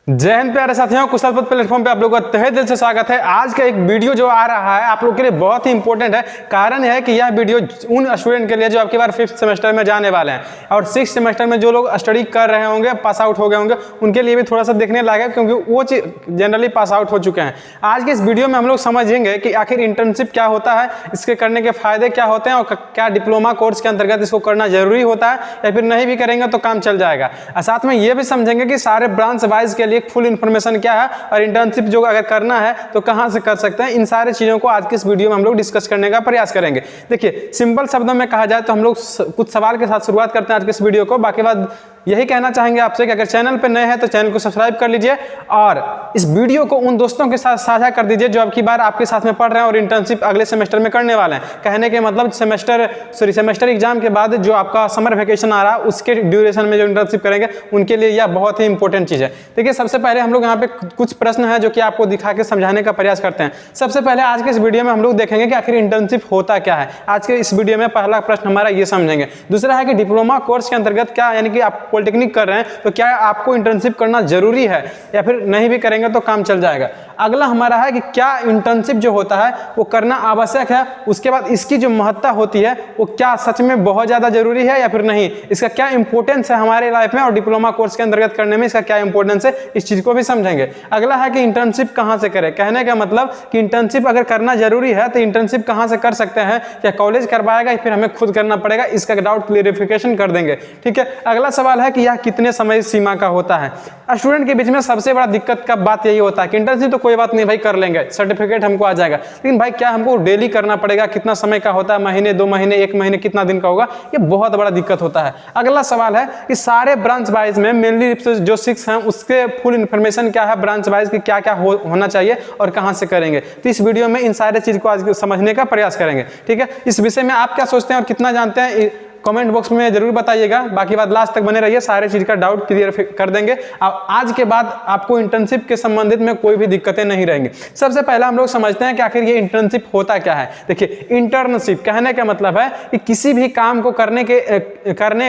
जय हिंद प्यारे साथियों, कुशल पथ प्लेटफॉर्म पे आप लोगों का तहे दिल से स्वागत है। आज का एक वीडियो जो आ रहा है आप लोग के लिए बहुत ही इंपॉर्टेंट है। कारण यह है कि यह वीडियो उन स्टूडेंट के लिए जो आपकी बार 5th सेमेस्टर में जाने वाले हैं और 6th सेमेस्टर में जो लोग स्टडी कर रहे होंगे, पास आउट हो गए होंगे, उनके लिए भी थोड़ा सा देखने लायक है, क्योंकि वो जनरली पास आउट हो चुके हैं। आज के इस वीडियो में हम लोग समझेंगे कि आखिर इंटर्नशिप क्या होता है, इसके करने के फायदे क्या होते हैं और क्या डिप्लोमा कोर्स के अंतर्गत इसको करना जरूरी होता है या फिर नहीं भी करेंगे तो काम चल जाएगा। और साथ में ये भी समझेंगे कि सारे ब्रांच वाइज के लिए फुल इन्फॉर्मेशन क्या है और इंटर्नशिप जो अगर करना है तो कहां से कर सकते हैं। इन सारे चीजों को आज की इस वीडियो में हम लोग डिस्कस करने का प्रयास करेंगे। देखिए, सिंपल शब्दों में कहा जाए तो हम लोग कुछ सवाल के साथ शुरुआत करते हैं आज के इस वीडियो को। बाकी बात यही कहना चाहेंगे आपसे कि अगर चैनल पर नए हैं तो चैनल को सब्सक्राइब कर लीजिए और इस वीडियो को उन दोस्तों के साथ साझा कर दीजिए जो आपकी बार आपके साथ में पढ़ रहे हैं और इंटर्नशिप अगले सेमेस्टर में करने वाले हैं। कहने के मतलब सेमेस्टर एग्जाम के बाद जो आपका समर वेकेशन आ रहा है उसके ड्यूरेशन में जो इंटर्नशिप करेंगे उनके लिए यह बहुत ही इंपॉर्टेंट चीज है। देखिए, सबसे पहले हम लोग यहाँ पे कुछ प्रश्न है जो कि आपको दिखा के समझाने का प्रयास करते हैं। सबसे पहले आज के इस वीडियो में हम लोग देखेंगे कि आखिर इंटर्नशिप होता क्या है। आज के इस वीडियो में पहला प्रश्न हमारा ये समझेंगे। दूसरा है कि डिप्लोमा कोर्स के अंतर्गत क्या, यानी कि आप पॉलिटेक्निक कर रहे हैं तो क्या आपको इंटर्नशिप करना जरूरी है या फिर नहीं भी करेंगे तो काम चल जाएगा। अगला हमारा है कि क्या इंटर्नशिप जो होता है वो करना आवश्यक है, उसके बाद इसकी जो महत्ता होती है वो क्या सच में बहुत ज्यादा जरूरी है या फिर नहीं, इसका क्या इंपॉर्टेंस है हमारे लाइफ में और डिप्लोमा कोर्स के अंतर्गत करने में इसका क्या इंपॉर्टेंस है, इस चीज को भी समझेंगे। अगला है कि इंटर्नशिप कहां से करें। कहने का मतलब कि इंटर्नशिप अगर करना जरूरी है तो इंटर्नशिप कहां से कर सकते हैं, क्या कॉलेज करवाएगा या फिर हमें खुद करना पड़ेगा, इसका डाउट क्लियरिफिकेशन कर देंगे। ठीक है। अगला सवाल है कि यह कितने समय सीमा का होता है। स्टूडेंट के बीच में सबसे बड़ा दिक्कत का बात यही होता है कि इंटर्नशिप तो कोई बात नहीं भाई, कर लेंगे, सर्टिफिकेट हमको आ जाएगा, लेकिन भाई क्या हमको डेली करना पड़ेगा, कितना समय का होता है, महीने, 2 महीने, 1 महीने, कितना दिन का होगा, ये बहुत बड़ा दिक्कत होता है। अगला सवाल है कि सारे ब्रांच वाइज में मेनली जो 6 हैं उसके फुल इन्फॉर्मेशन क्या है, ब्रांच वाइज की क्या क्या होना चाहिए और कहां से करेंगे। तो इस वीडियो में इन सारे चीज को आज समझने का प्रयास करेंगे। ठीक है। इस विषय में आप क्या सोचते हैं और कितना जानते हैं कमेंट बॉक्स में जरूर बताइएगा। बाकी बात लास्ट तक बने रहिए, सारे चीज का डाउट क्लियर कर देंगे। अब आज के बाद आपको इंटर्नशिप के संबंधित में कोई भी दिक्कतें नहीं रहेंगी। सबसे पहला हम लोग समझते हैं कि आखिर ये इंटर्नशिप होता क्या है। देखिए, इंटर्नशिप कहने का मतलब है कि किसी भी काम को करने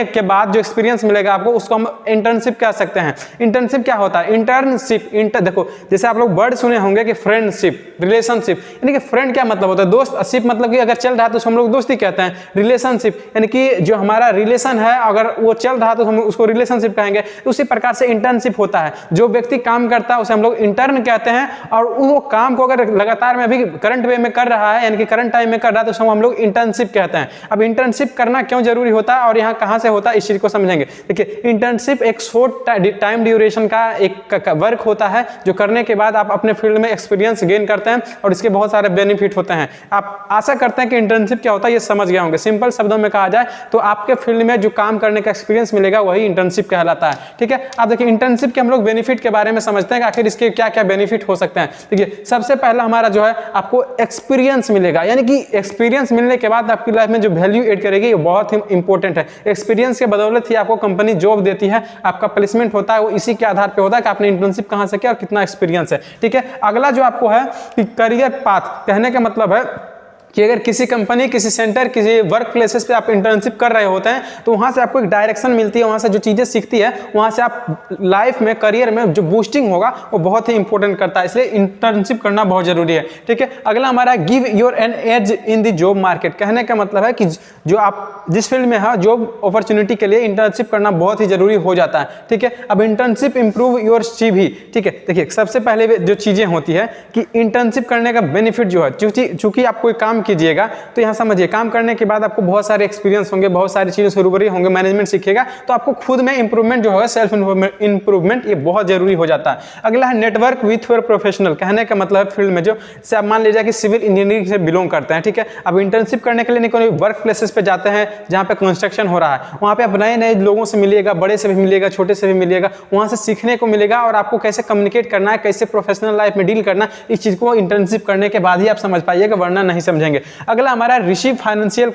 के बाद जो एक्सपीरियंस मिलेगा आपको उसको हम इंटर्नशिप कह सकते हैं। इंटर्नशिप क्या होता है? इंटर्नशिप देखो, जैसे आप लोग वर्ड सुने होंगे कि फ्रेंडशिप, रिलेशनशिप, यानी कि फ्रेंड क्या मतलब होता है, दोस्त। शिप मतलब कि अगर चल रहा है तो हम लोग दोस्ती कहते हैं। रिलेशनशिप यानी कि जो हमारा रिलेशन है अगर वो चल रहा तो हम उसको रिलेशनशिप कहेंगे। उसी प्रकार से इंटर्नशिप होता है, जो व्यक्ति काम करता है उसे हम लोग इंटर्न कहते हैं और वो काम को अगर लगातार में अभी करंट वे में कर रहा है, यानी कि करंट टाइम में कर रहा है, तो हम लोग इंटर्नशिप कहते हैं। अब इंटर्नशिप करना क्यों जरूरी होता है और यहाँ कहाँ से होता है, इस चीज को समझेंगे। देखिए, इंटर्नशिप एक शॉर्ट टाइम ड्यूरेशन का एक वर्क होता है जो करने के बाद आप अपने फील्ड में एक्सपीरियंस गेन करते हैं और इसके बहुत सारे बेनिफिट होते हैं। आप आशा करते हैं कि इंटर्नशिप क्या होता है ये समझ गए होंगे। सिंपल शब्दों में कहा जाए तो आपके फील्ड में जो काम करने का एक्सपीरियंस मिलेगा वही इंटर्नशिप कहलाता है। ठीक है। अब देखिए, इंटर्नशिप के हम लोग बेनिफिट के बारे में समझते हैं कि आखिर इसके क्या क्या बेनिफिट हो सकते हैं। देखिए, सबसे पहला हमारा जो है आपको एक्सपीरियंस मिलेगा, यानी कि एक्सपीरियंस मिलने के बाद आपकी लाइफ में जो वैल्यू एड करेगी ये बहुत ही इंपॉर्टेंट है। एक्सपीरियंस के बदौलत ही आपको कंपनी जॉब देती है, आपका प्लेसमेंट होता है वो इसी के आधार पर होता है कि आपने इंटर्नशिप कहां से किया और कितना एक्सपीरियंस है। ठीक है। अगला जो आपको है कि करियर पाथ, कहने का मतलब है कि अगर किसी कंपनी, किसी सेंटर, किसी वर्क प्लेसेस पे आप इंटर्नशिप कर रहे होते हैं तो वहां से आपको एक डायरेक्शन मिलती है, वहां से जो चीजें सीखती है वहां से आप लाइफ में, करियर में जो बूस्टिंग होगा वो बहुत ही इंपॉर्टेंट करता है, इसलिए इंटर्नशिप करना बहुत जरूरी है। ठीक है। अगला हमारा give your an edge in the job market. कहने का मतलब है कि जो आप जिस फील्ड में है जॉब अपॉर्चुनिटी के लिए इंटर्नशिप करना बहुत ही जरूरी हो जाता है। ठीक है। अब इंटर्नशिप इंप्रूव योर CV। ठीक है। देखिए, सबसे पहले जो चीजें होती है कि इंटर्नशिप करने का बेनिफिट जो है, चूंकि आप कोई काम कीजिएगा तो यहां समझिए, काम करने के बाद आपको बहुत सारे एक्सपीरियंस होंगे, बहुत सारी चीजें से रूबरू होंगे, मैनेजमेंट सीखेगा तो आपको खुद में इंप्रूवमेंट जो होगा, सेल्फ इंप्रूवमेंट, ये बहुत जरूरी हो जाता है। अगला है नेटवर्क विथ योर प्रोफेशनल। कहने का मतलब फील्ड में जो से आप मान लीजिए कि सिविल इंजीनियरिंग से बिलोंग करते हैं। ठीक है। अब इंटर्नशिप करने के लिए कोई वर्क प्लेसेस पे जाते हैं जहां पे कंस्ट्रक्शन हो रहा है, वहां पे आप नए नए लोगों से मिलिएगा, बड़े से भी मिलिएगा, छोटे से भी मिलिएगा, वहां से सीखने को मिलेगा और आपको कैसे कम्युनिकेट करना है, कैसे प्रोफेशनल लाइफ में डील करना है, इस चीज को इंटर्नशिप करने के बाद ही आप समझ पाइएगा, वरना नहीं समझेंगे। अगला हमारा रिसीव फाइनेंशियल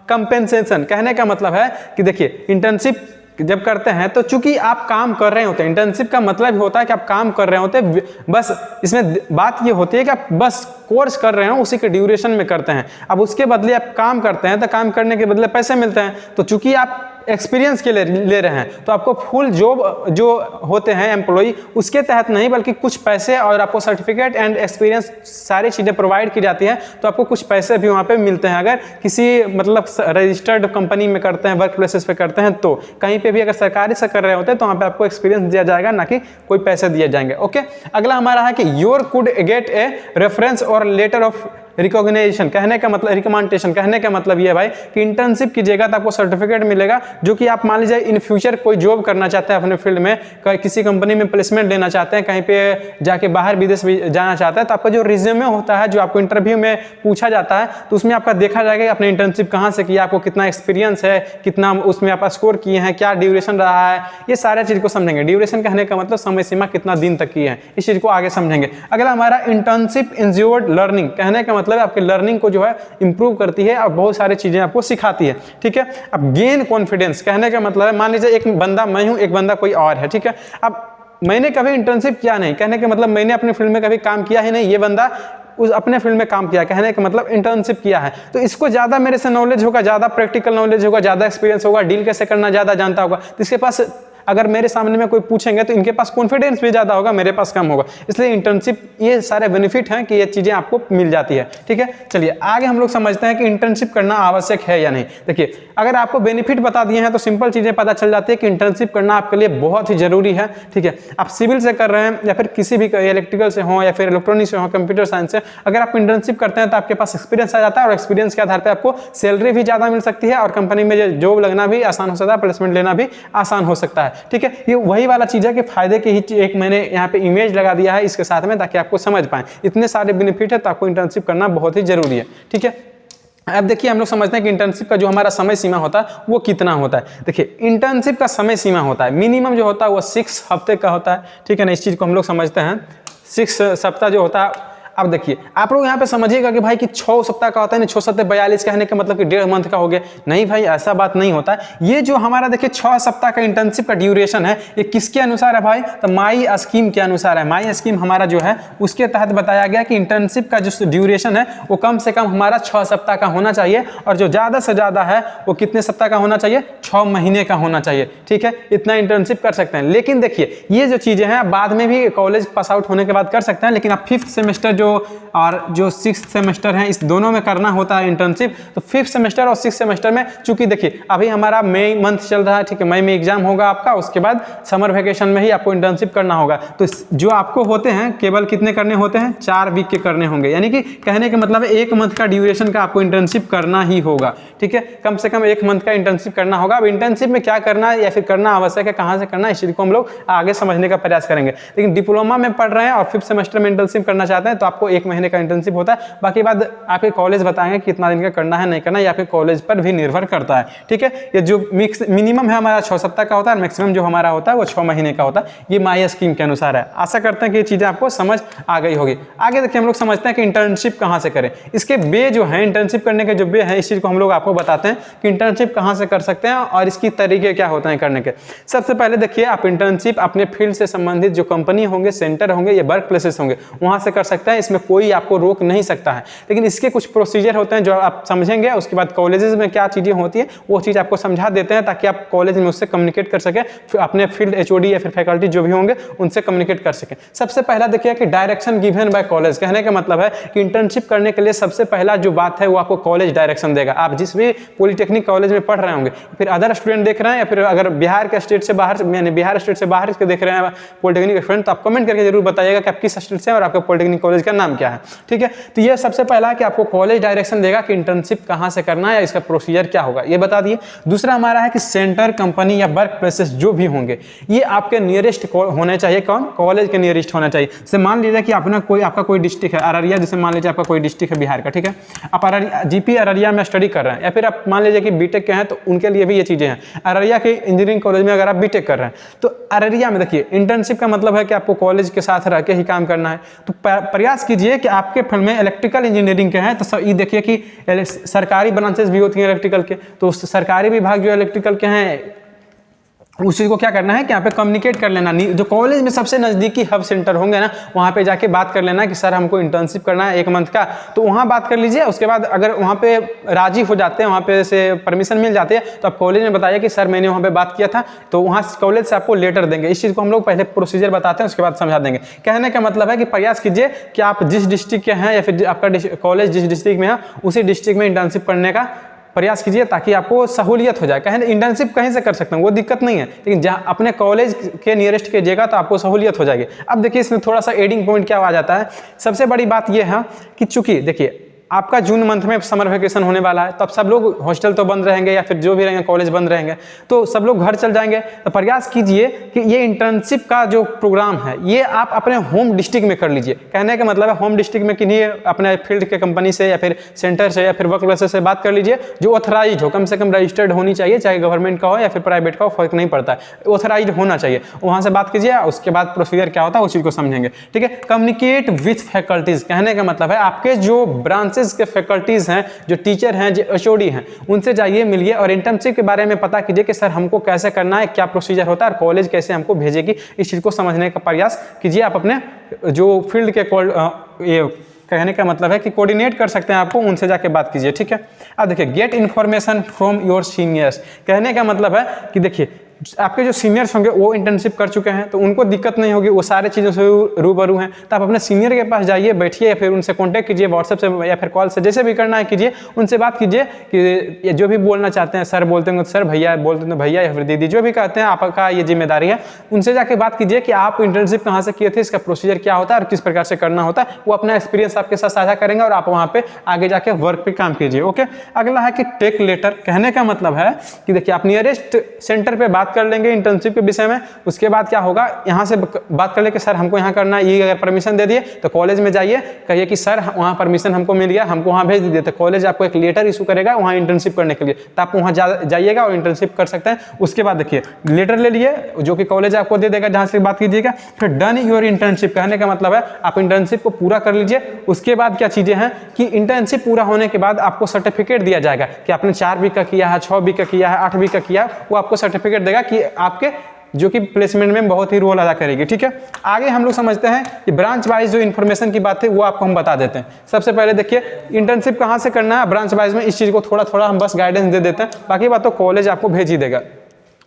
कंपेंसेशन। कहने का मतलब है कि देखिए, इंटर्नशिप जब करते हैं तो चूंकि आप काम कर रहे होते हैं, इंटर्नशिप का मतलब होता है कि आप काम कर रहे होते हैं, बस इसमें बात ये होती है कि आप बस कोर्स कर रहे हो उसी के ड्यूरेशन में करते हैं। अब उसके बदले आप काम करते हैं तो काम करने के बदले पैसे मिलते हैं, तो चूंकि आप एक्सपीरियंस के लिए ले रहे हैं तो आपको फुल जॉब जो होते हैं एम्प्लॉय उसके तहत नहीं, बल्कि कुछ पैसे और आपको सर्टिफिकेट एंड एक्सपीरियंस सारी चीज़ें प्रोवाइड की जाती हैं, तो आपको कुछ पैसे भी वहाँ पे मिलते हैं। अगर किसी मतलब रजिस्टर्ड कंपनी में करते हैं, वर्क प्लेसेस पे करते हैं, तो कहीं पे भी अगर सरकारी से कर रहे होते हैं तो वहाँ पे आपको एक्सपीरियंस दिया जाएगा, ना कि कोई पैसे दिए जाएंगे। ओके, अगला हमारा है कि your could get a reference और लेटर ऑफ रिकॉग्निशन। कहने का मतलब रिकमेंडेशन, कहने का मतलब ये भाई कि इंटर्नशिप कीजिएगा तो आपको सर्टिफिकेट मिलेगा, जो कि आप मान लीजिए इन फ्यूचर कोई जॉब करना चाहते हैं अपने फील्ड में, किसी कंपनी में प्लेसमेंट लेना चाहते हैं, कहीं पे जाके बाहर विदेश भी जाना चाहते हैं, तो आपका जो रिज्यूमे होता है, जो आपको इंटरव्यू में पूछा जाता है, तो उसमें आपका देखा जाएगा कि आपने इंटर्नशिप कहाँ से किया, आपको कितना एक्सपीरियंस है, कितना उसमें आप स्कोर किए हैं, क्या ड्यूरेशन रहा है, ये सारे चीज़ को समझेंगे। ड्यूरेशन कहने का मतलब समय सीमा कितना दिन तक की है, इस चीज़ को आगे समझेंगे। अगला हमारा इंटर्नशिप इंज्योर्ड लर्निंग, कहने का मतलब आपके लर्निंग को जो है इंप्रूव करती है और बहुत सारी चीजें आपको सिखाती है। ठीक है, अब गेन कॉन्फिडेंस, कहने का मतलब है मान लीजिए एक बंदा मैं हूं, एक बंदा कोई और है। ठीक है, अब मैंने कभी इंटर्नशिप किया नहीं, कहने का मतलब मैंने अपने फील्ड में कभी काम किया ही नहीं, ये बंदा उस अपने फील्ड में काम किया, कहने का मतलब इंटर्नशिप किया है, तो इसको ज्यादा मेरे से नॉलेज होगा, ज्यादा प्रैक्टिकल नॉलेज होगा, ज्यादा एक्सपीरियंस होगा, डील कैसे करना ज्यादा जानता होगा, तो इसके पास अगर मेरे सामने में कोई पूछेंगे तो इनके पास कॉन्फिडेंस भी ज़्यादा होगा, मेरे पास कम होगा। इसलिए इंटर्नशिप, ये सारे बेनिफिट हैं कि ये चीज़ें आपको मिल जाती है। ठीक है, चलिए आगे हम लोग समझते हैं कि इंटर्नशिप करना आवश्यक है या नहीं। देखिए, अगर आपको बेनिफिट बता दिए हैं तो सिंपल चीज़ें पता चल जाती है कि इंटर्नशिप करना आपके लिए बहुत ही जरूरी है। ठीक है, आप सिविल से कर रहे हैं या फिर किसी भी इलेक्ट्रिकल से हो या फिर इलेक्ट्रॉनिक्स से हो, कंप्यूटर साइंस से, अगर आप इंटर्नशिप करते हैं तो आपके पास एक्सपीरियंस आ जाता है और एक्सपीरियंस के आधार पर आपको सैलरी भी ज़्यादा मिल सकती है और कंपनी में जॉब लगना भी आसान हो सकता है, प्लेसमेंट लेना भी आसान हो सकता है। ठीक है, ये वही वाला चीज़ है कि फायदे की ही एक मैंने यहाँ पे इमेज लगा दिया है इसके साथ में, ताकि आपको समझ पाएं। इतने सारे बेनिफिट है तो आपको इंटर्नशिप करना बहुत ही जरूरी है। ठीक है, अब देखिए हम लोग समझते हैं कि इंटर्नशिप का जो हमारा समय सीमा होता है वो कितना होता है। देखिए, इंटर्नशिप का समय सीमा होता है मिनिमम जो होता है वो 6 हफ्ते का होता है। ठीक है ना, इस चीज़ को हम लोग समझते हैं, 6 सप्ताह जो होता है। अब देखिए आप लोग यहाँ पे समझिएगा कि भाई कि 6 सप्ताह का होता है ना, 6 सप्ताह 42, कहने का मतलब कि 1.5 मंथ का हो गया। नहीं भाई, ऐसा बात नहीं होता है। ये जो हमारा देखिए 6 सप्ताह का इंटर्नशिप का ड्यूरेशन है, ये किसके अनुसार है भाई, तो माई स्कीम के अनुसार है। माई स्कीम हमारा जो है उसके तहत बताया गया कि इंटर्नशिप का जो ड्यूरेशन है वो कम से कम हमारा 6 सप्ताह का होना चाहिए, और जो ज़्यादा से ज़्यादा है वो कितने सप्ताह का होना चाहिए, 6 महीने का होना चाहिए। ठीक है, इतना इंटर्नशिप कर सकते हैं। लेकिन देखिए ये जो चीज़ें हैं बाद में भी कॉलेज पास आउट होने के बाद कर सकते हैं, लेकिन आप 5th सेमेस्टर और जो 6th सेमेस्टर है, इस दोनों में करना होता है इंटर्नशिप। तो 5th सेमेस्टर और 6th सेमेस्टर में, चूंकि देखिए अभी हमारा मई मंथ चल रहा है, ठीक है, मई में एग्जाम होगा आपका, उसके बाद समर वेकेशन में ही आपको इंटर्नशिप करना होगा। तो जो आपको होते हैं केवल कितने करने होते हैं, 4 वीक के करने होंगे, यानी कि कहने का मतलब 1 मंथ का ड्यूरेशन का आपको इंटर्नशिप करना ही होगा। ठीक है, कम से कम 1 मंथ का इंटर्नशिप करना होगा। अब इंटर्नशिप में क्या करना है या फिर करना आवश्यक है, कहाँ से करना है, इस चीज को हम लोग आगे समझने का प्रयास करेंगे। लेकिन डिप्लोमा में पढ़ रहे हैं और 5th सेमेस्टर में इंटर्नशिप करना चाहते हैं तो आपको 1 महीने का इंटर्नशिप होता है। बाकी बात आपके कॉलेज बताएंगे कितना दिन का करना है नहीं करना, ये आपके कॉलेज पर भी निर्भर करता है। ठीक है, ये जो मिनिमम है हमारा 6 सप्ताह का होता है और मैक्सिमम जो हमारा होता है वो 6 महीने का होता है। ये माई स्कीम के अनुसार है। आशा करते हैं कि ये चीजें आपको समझ आ गई होगी। आगे देखिए हम लोग समझते हैं कि इंटर्नशिप कहाँ से करें। इसके वे जो है, इंटर्नशिप करने के जो वे है, इस चीज को हम लोग आपको बताते हैं कि इंटर्नशिप कहाँ से कर सकते हैं और इसकी तरीके क्या होते हैं करने के। सबसे पहले देखिए, आप इंटर्नशिप अपने फील्ड से संबंधित जो कंपनी होंगे, सेंटर होंगे या वर्क प्लेसेस होंगे, वहां से कर सकते हैं। इसमें कोई आपको रोक नहीं सकता है, लेकिन इसके कुछ प्रोसीजर होते हैं जो आप समझेंगे। उसके बाद कॉलेजेस में क्या चीज़ें होती है वो चीज़ आपको समझा देते हैं, ताकि आप कॉलेज में उससे कम्युनिकेट कर सके, अपने फील्ड एचओडी या फिर फैकल्टी जो भी होंगे उनसे कम्युनिकेट कर सके। सबसे पहला देखिए कि डायरेक्शन गिवन बाय कॉलेज, कहने का मतलब है कि इंटर्नशिप करने के लिए सबसे पहला जो बात है वो आपको कॉलेज डायरेक्शन देगा। आप जिस भी पॉलिटेक्निक कॉलेज में पढ़ रहे होंगे, फिर अदर स्टूडेंट देख रहे हैं या फिर अगर बिहार के स्टेट से बाहर, यानी बिहार स्टेट से बाहर के देख रहे हैं पॉलिटेक्निक स्टूडेंट, तो आप कमेंट करके जरूर बताइएगा कि आप किस स्टेट से और आपका पॉलिटेक्निक कॉलेज का नाम क्या है। ठीक है, तो ये सबसे पहला कि आपको कॉलेज डायरेक्शन देगा कि इंटर्नशिप कहां से करना है या इसका प्रोसीजर क्या होगा, ये बता दिए। दूसरा हमारा है कि सेंटर, कंपनी या वर्क प्लेसेस जो भी होंगे ये आपके नियरेस्ट होने चाहिए। कौन, कॉलेज के नियरेस्ट होना चाहिए। जैसे मान लीजिए कि आपका कोई डिस्ट्रिक्ट है अररिया, जैसे मान लीजिए आपका कोई डिस्ट्रिक्ट है बिहार का, ठीक है, आप जीपी अररिया में स्टडी कर रहे हैं, या फिर आप मान लीजिए कि बीटेक के हैं तो उनके लिए भी ये चीजें हैं। अररिया के इंजीनियरिंग कॉलेज में अगर आप बीटेक कर रहे हैं तो अररिया में देखिए इंटर्नशिप का मतलब है कि आपको कॉलेज के साथ रह के ही काम करना है। तो प्रयास कीजिए कि आपके फील्ड में इलेक्ट्रिकल इंजीनियरिंग के हैं तो ये देखिए कि सरकारी ब्रांचेस भी होती हैं इलेक्ट्रिकल के, तो सरकारी विभाग जो इलेक्ट्रिकल के हैं उस चीज़ को क्या करना है कि यहाँ पे कम्युनिकेट कर लेना। जो कॉलेज में सबसे नज़दीकी हब सेंटर होंगे ना, वहाँ पे जाके बात कर लेना कि सर हमको इंटर्नशिप करना है 1 मंथ का, तो वहाँ बात कर लीजिए। उसके बाद अगर वहाँ पे राजी हो जाते हैं, वहाँ पे से परमिशन मिल जाती है, तो आप कॉलेज में बताइए कि सर मैंने वहाँ पे बात किया था, तो वहाँ कॉलेज से आपको लेटर देंगे। इस चीज़ को हम लोग पहले प्रोसीजर बताते हैं, उसके बाद समझा देंगे। कहने का मतलब है कि प्रयास कीजिए कि आप जिस डिस्ट्रिक्ट के हैं या फिर आपका कॉलेज जिस डिस्ट्रिक्ट में है उसी डिस्ट्रिक्ट में इंटर्नशिप करने का प्रयास कीजिए, ताकि आपको सहूलियत हो जाए। कहें इंटर्नशिप कहीं से कर सकते हैं, वो दिक्कत नहीं है, लेकिन जहाँ अपने कॉलेज के नियरेस्ट कीजिएगा तो आपको सहूलियत हो जाएगी। अब देखिए इसमें थोड़ा सा एडिंग पॉइंट क्या आ जाता है। सबसे बड़ी बात यह है कि चूंकि देखिए आपका जून मंथ में समर वेकेशन होने वाला है, तो अब सब लोग हॉस्टल तो बंद रहेंगे या फिर जो भी रहेंगे कॉलेज बंद रहेंगे, तो सब लोग घर चल जाएंगे। तो प्रयास कीजिए कि ये इंटर्नशिप का जो प्रोग्राम है ये आप अपने होम डिस्ट्रिक्ट में कर लीजिए। कहने का मतलब है होम डिस्ट्रिक्ट में किन्हीं अपने फील्ड के कंपनी से या फिर सेंटर से या फिर वर्क प्लेसेस से बात कर लीजिए, जो ऑथराइज हो, कम से कम रजिस्टर्ड होनी चाहिए, चाहे गवर्नमेंट का हो या फिर प्राइवेट का हो, फर्क नहीं पड़ता है, ऑथराइज होना चाहिए। वहाँ से बात कीजिए, उसके बाद प्रोसीजर क्या होता है उस चीज़ को समझेंगे। ठीक है, कम्युनिकेट विथ फैकल्टीज। कहने का मतलब है आपके जो ब्रांचेस के फैकल्टीज हैं, जो टीचर हैं, जो एचओडी हैं, उनसे जाइए, मिलिए और इंटर्नशिप के बारे में पता कीजिए कि सर हमको कैसे करना है, क्या प्रोसीजर होता है और कॉलेज कैसे हमको भेजेगी। इस चीज़ को समझने का प्रयास कीजिए। आप अपने जो फील्ड के ये कहने का मतलब है कि कोऑर्डिनेट कर सकते हैं, आपको उनसे जाके बात कीजिए। ठीक है, अब देखिए get information from your seniors. कहने का मतलब है कि देखिए आपके जो सीनियर्स होंगे वो इंटर्नशिप कर चुके हैं, तो उनको दिक्कत नहीं होगी, वो सारे चीज़ों से रूबरू हैं। तो आप अपने सीनियर के पास जाइए, बैठिए या फिर उनसे कांटेक्ट कीजिए, व्हाट्सएप से या फिर कॉल से, जैसे भी करना है कीजिए, उनसे बात कीजिए कि जो भी बोलना चाहते हैं, सर बोलते हैं सर, भैया बोलते हैं भैया या फिर दीदी, जो भी कहते हैं आपका ये जिम्मेदारी है। उनसे जाके बात कीजिए कि आप इंटर्नशिप कहाँ से किए थे, इसका प्रोसीजर क्या होता है और किस प्रकार से करना होता है। वो अपना एक्सपीरियंस आपके साथ साझा करेंगे और आप वहाँ पे आगे जाके वर्क पे काम कीजिए। ओके, अगला है कि टेक लेटर। कहने का मतलब है कि देखिए आप नियरेस्ट सेंटर पे बात कर लेंगे इंटर्नशिप के विषय में, उसके बाद क्या होगा, यहाँ से बात कर ले कि सर हमको यहाँ करना है, ये अगर परमिशन दे दिए तो कॉलेज में जाइए, कहिए कि सर वहाँ परमिशन हमको मिल गया, हमको वहाँ भेज दीजिए। तो कॉलेज आपको एक लेटर इशू करेगा वहाँ इंटर्नशिप करने के लिए, तो आप वहाँ जाइएगा और इंटर्नशिप कर सकते हैं। उसके बाद देखिए लेटर ले लिए जो कि कॉलेज आपको दे देगा, जहाँ से बात कीजिएगा। फिर डन योर इंटर्नशिप। कहने का मतलब है आप इंटर्नशिप को पूरा कर लीजिए। उसके बाद क्या चीज़ें हैं कि इंटर्नशिप पूरा होने के बाद आपको सर्टिफिकेट दिया जाएगा कि आपने 4 वीक का किया है, 6 वीक का किया है, 8 वीक का किया, वो आपको सर्टिफिकेट देगा कि आपके जो कि प्लेसमेंट में बहुत ही रोल अदा करेगी। ठीक है, आगे हम लोग समझते हैं कि ब्रांच वाइज जो इन्फॉर्मेशन की बात है वो आपको हम बता देते हैं। सबसे पहले देखिए इंटर्नशिप कहाँ से करना है ब्रांच वाइज में, इस चीज़ को थोड़ा थोड़ा हम बस गाइडेंस दे देते हैं, बाकी बात तो कॉलेज आपको भेज ही देगा।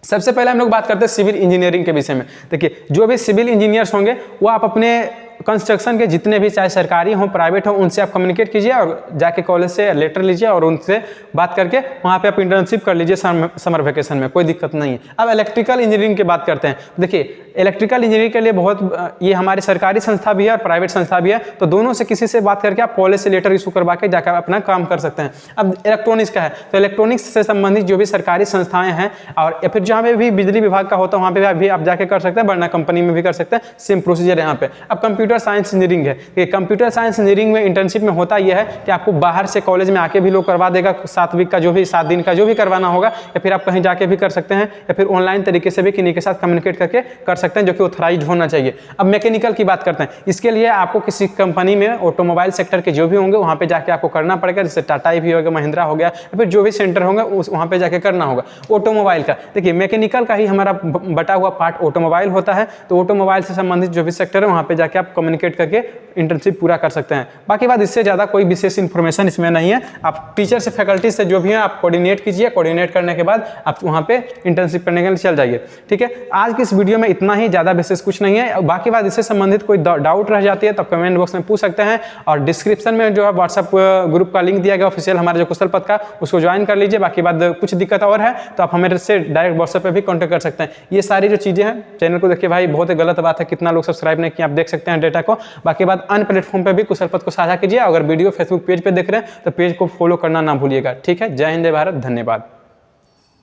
सबसे पहले हम लोग बात करते हैं सिविल इंजीनियरिंग के विषय में। देखिए जो भी सिविल इंजीनियर्स होंगे वो आप अपने कंस्ट्रक्शन के जितने भी, चाहे सरकारी हो प्राइवेट हो, उनसे आप कम्युनिकेट कीजिए और जाके कॉलेज से लेटर लीजिए और उनसे बात करके वहाँ पे आप इंटर्नशिप कर लीजिए समर वेकेशन में, कोई दिक्कत नहीं है। अब इलेक्ट्रिकल इंजीनियरिंग की बात करते हैं। देखिए इलेक्ट्रिकल इंजीनियरिंग के लिए बहुत ये हमारी सरकारी संस्था भी है और प्राइवेट संस्था भी है, तो दोनों से किसी से बात करके आप कॉलेज से लेटर इशू करवा के जाकर अपना काम कर सकते हैं। अब इलेक्ट्रॉनिक्स का है, तो इलेक्ट्रॉनिक्स से संबंधित जो भी सरकारी संस्थाएं हैं और या फिर जहाँ पे भी बिजली विभाग का होता है वहाँ पे भी आप जाके कर सकते हैं, वरना कंपनी में भी कर सकते हैं, सेम प्रोसीजर यहाँ पे। अब कंप्यूटर साइंस इंजीनियरिंग है, कि कंप्यूटर साइंस इंजीनियरिंग में इंटर्नशिप में होता यह है कि आपको बाहर से कॉलेज में आके भी लोग करवा देगा, 7 वीक का जो भी 7 दिन का जो भी करवाना होगा, या फिर आप कहीं जाके भी कर सकते हैं या फिर ऑनलाइन तरीके से भी किन्हीं के साथ कम्युनिकेट करके कर सकते हैं, जो कि ऑथराइज होना चाहिए। अब मैकेनिकल की बात करते हैं, इसके लिए आपको किसी कंपनी में ऑटोमोबाइल सेक्टर के जो भी होंगे वहाँ पे जाके आपको करना पड़ेगा, जैसे टाटा भी होगा, महिंद्रा हो गया, या फिर जो भी सेंटर होंगे वहाँ पे जाके करना होगा। ऑटोमोबाइल का देखिए मैकेनिकल का ही हमारा बटा हुआ पार्ट ऑटोमोबाइल होता है, तो ऑटोमोबाइल से संबंधित जो भी सेक्टर है वहाँ पे जाके आप कम्युनिकेट करके इंटर्नशिप पूरा कर सकते हैं। बाकी बात इससे ज़्यादा कोई विशेष इन्फॉर्मेशन इसमें नहीं है। आप टीचर से फैकल्टी से जो भी है आप कोऑर्डिनेट कीजिए, कोऑर्डिनेट करने के बाद आप वहाँ पे इंटर्नशिप करने के लिए चल जाइए। ठीक है, आज की इस वीडियो में इतना ही, ज़्यादा विशेष कुछ नहीं है। बाकी बात इससे संबंधित कोई डाउट रह जाती है तो कमेंट बॉक्स में पूछ सकते हैं, और डिस्क्रिप्शन में जो है व्हाट्सएप ग्रुप का लिंक दिया गया ऑफिशियल हमारे जो कुशल पथ का, उसको ज्वाइन कर लीजिए। बाकी बात कुछ दिक्कत और है तो आप हमें से डायरेक्ट व्हाट्सएप पे भी कॉन्टैक्ट कर सकते हैं। ये सारी जो चीज़ें हैं, चैनल को देखिए भाई बहुत ही गलत बात है, कितना लोग सब्सक्राइब नहीं किया, आप देख सकते हैं डेटा को। बाकी बात अन्य प्लेटफॉर्म पे भी कुशल पथ को साझा कीजिए। अगर वीडियो फेसबुक पेज पे देख रहे हैं तो पेज को फॉलो करना ना भूलिएगा। ठीक है, जय हिंद, जय भारत, धन्यवाद।